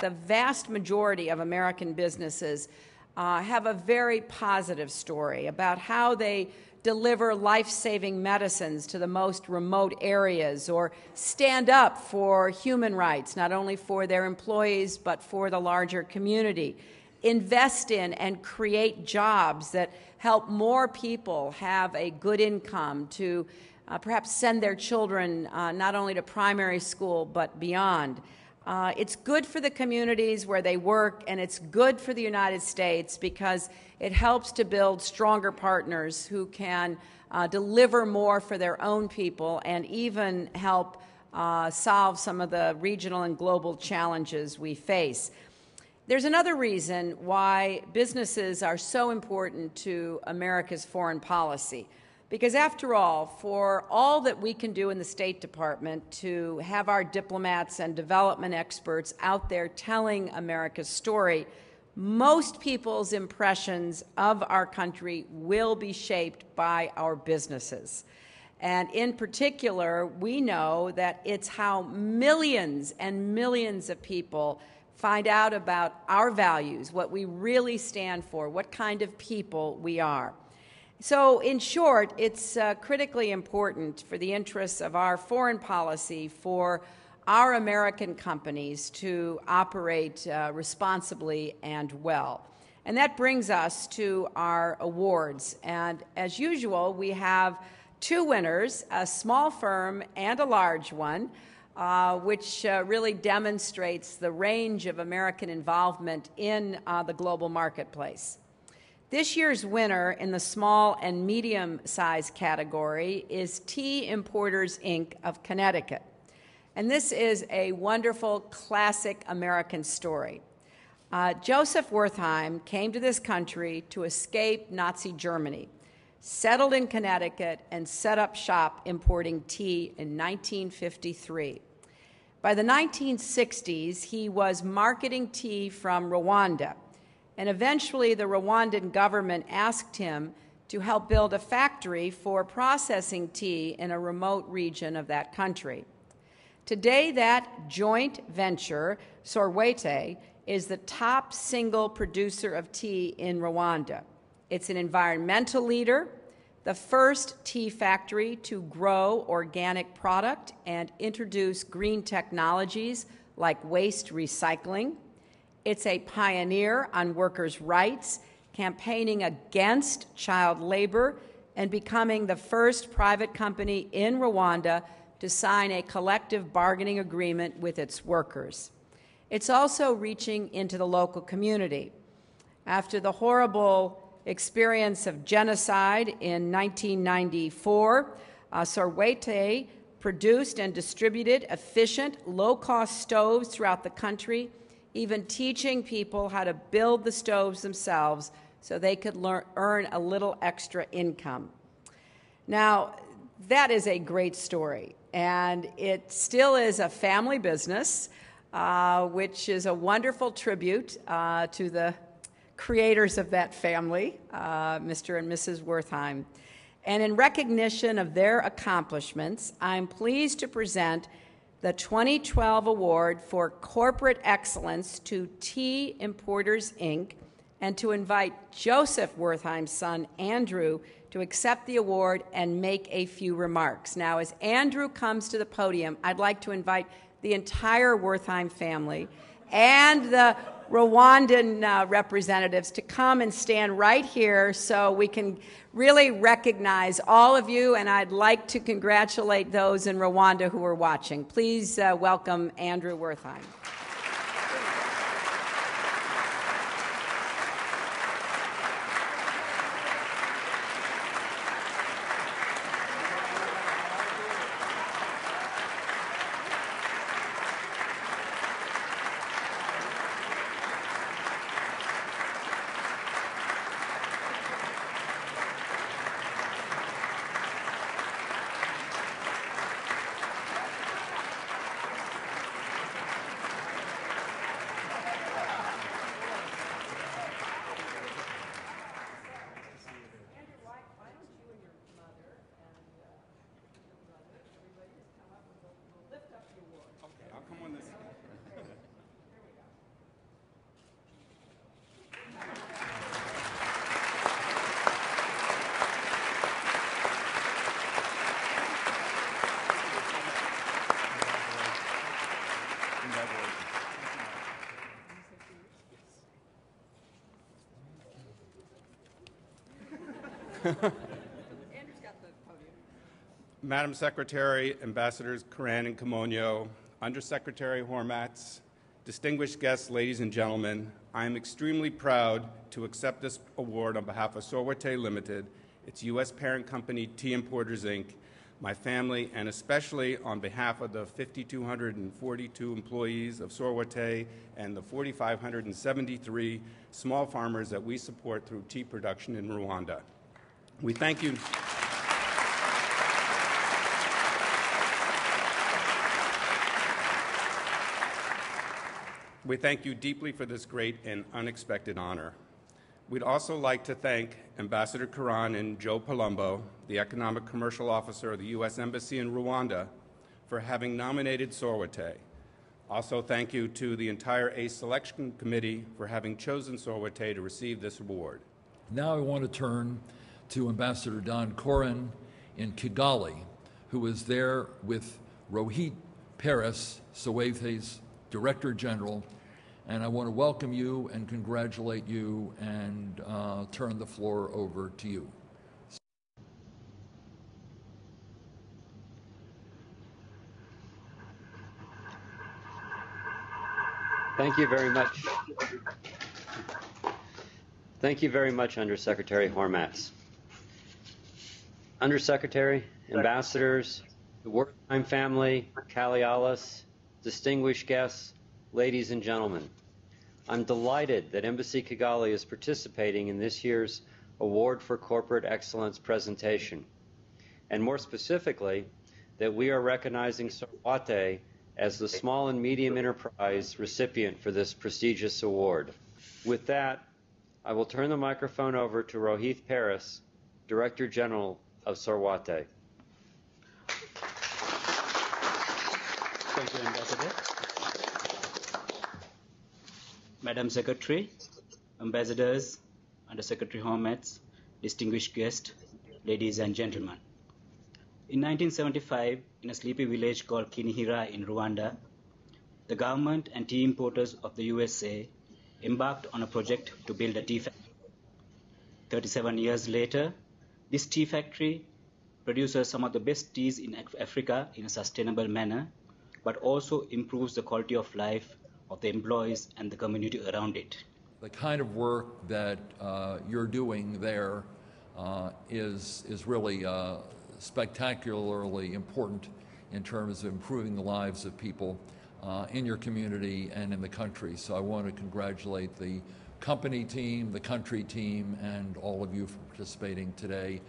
the vast majority of American businesses have a very positive story about how they deliver life-saving medicines to the most remote areas, or stand up for human rights, not only for their employees, but for the larger community. Invest in and create jobs that help more people have a good income to perhaps send their children not only to primary school, but beyond. It's good for the communities where they work, and it's good for the United States because it helps to build stronger partners who can deliver more for their own people and even help solve some of the regional and global challenges we face. There's another reason why businesses are so important to America's foreign policy. Because after all, for all that we can do in the State Department to have our diplomats and development experts out there telling America's story, most people's impressions of our country will be shaped by our businesses. And in particular, we know that it's how millions and millions of people find out about our values, what we really stand for, what kind of people we are. So, in short, it's critically important for the interests of our foreign policy for our American companies to operate responsibly and well. And that brings us to our awards. And as usual, we have two winners, a small firm and a large one, which really demonstrates the range of American involvement in the global marketplace. This year's winner in the small and medium-sized category is Tea Importers, Inc. of Connecticut. And this is a wonderful, classic American story. Joseph Wertheim came to this country to escape Nazi Germany, settled in Connecticut, and set up shop importing tea in 1953. By the 1960s, he was marketing tea from Rwanda. And eventually, the Rwandan government asked him to help build a factory for processing tea in a remote region of that country. Today, that joint venture, Sorwete, is the top single producer of tea in Rwanda. It's an environmental leader, the first tea factory to grow organic product and introduce green technologies like waste recycling. It's a pioneer on workers' rights, campaigning against child labor, and becoming the first private company in Rwanda to sign a collective bargaining agreement with its workers. It's also reaching into the local community. After the horrible experience of genocide in 1994, Sorwete produced and distributed efficient, low-cost stoves throughout the country, even teaching people how to build the stoves themselves so they could earn a little extra income. Now, that is a great story, and it still is a family business, which is a wonderful tribute to the creators of that family, Mr. and Mrs. Wertheim. And in recognition of their accomplishments, I'm pleased to present the 2012 Award for Corporate Excellence to Tea Importers, Inc., and to invite Joseph Wertheim's son, Andrew, to accept the award and make a few remarks. Now, as Andrew comes to the podium, I'd like to invite the entire Wertheim family and the Rwandan representatives to come and stand right here so we can really recognize all of you, and I'd like to congratulate those in Rwanda who are watching. Please welcome Andrew Wertheim. Madam Secretary, Ambassadors Karan and Kimonyo, Undersecretary Hormats, distinguished guests, ladies and gentlemen, I am extremely proud to accept this award on behalf of Sorwate Limited, its U.S. parent company, Tea Importers, Inc., my family, and especially on behalf of the 5,242 employees of Sorwate and the 4,573 small farmers that we support through tea production in Rwanda. We thank you. We thank you deeply for this great and unexpected honor. We'd also like to thank Ambassador Karan and Joe Palumbo, the Economic Commercial Officer of the U.S. Embassy in Rwanda, for having nominated Sorwate. Also, thank you to the entire ACE Selection Committee for having chosen Sorwate to receive this award. Now I want to turn to Ambassador Don Koren in Kigali, who is there with Rohit Paris, Sorwate's Director General, and I want to welcome you and congratulate you and turn the floor over to you. Thank you very much. Thank you very much, Undersecretary Hormats. Undersecretary, ambassadors, the Wertheim family, Kalialis, distinguished guests, ladies and gentlemen, I'm delighted that Embassy Kigali is participating in this year's Award for Corporate Excellence presentation, and more specifically, that we are recognizing Sorwate as the small and medium enterprise recipient for this prestigious award. With that, I will turn the microphone over to Rohit Paris, Director General of Sorwate. Thank you, Ambassador. Madam Secretary, Ambassadors, Undersecretary Hormats, distinguished guests, ladies and gentlemen. In 1975, in a sleepy village called Kinihira in Rwanda, the government and tea importers of the USA embarked on a project to build a tea factory. 37 years later, this tea factory produces some of the best teas in Africa in a sustainable manner, but also improves the quality of life of the employees and the community around it. The kind of work that you're doing there is really spectacularly important in terms of improving the lives of people in your community and in the country. So I want to congratulate the company team, the country team, and all of you for participating today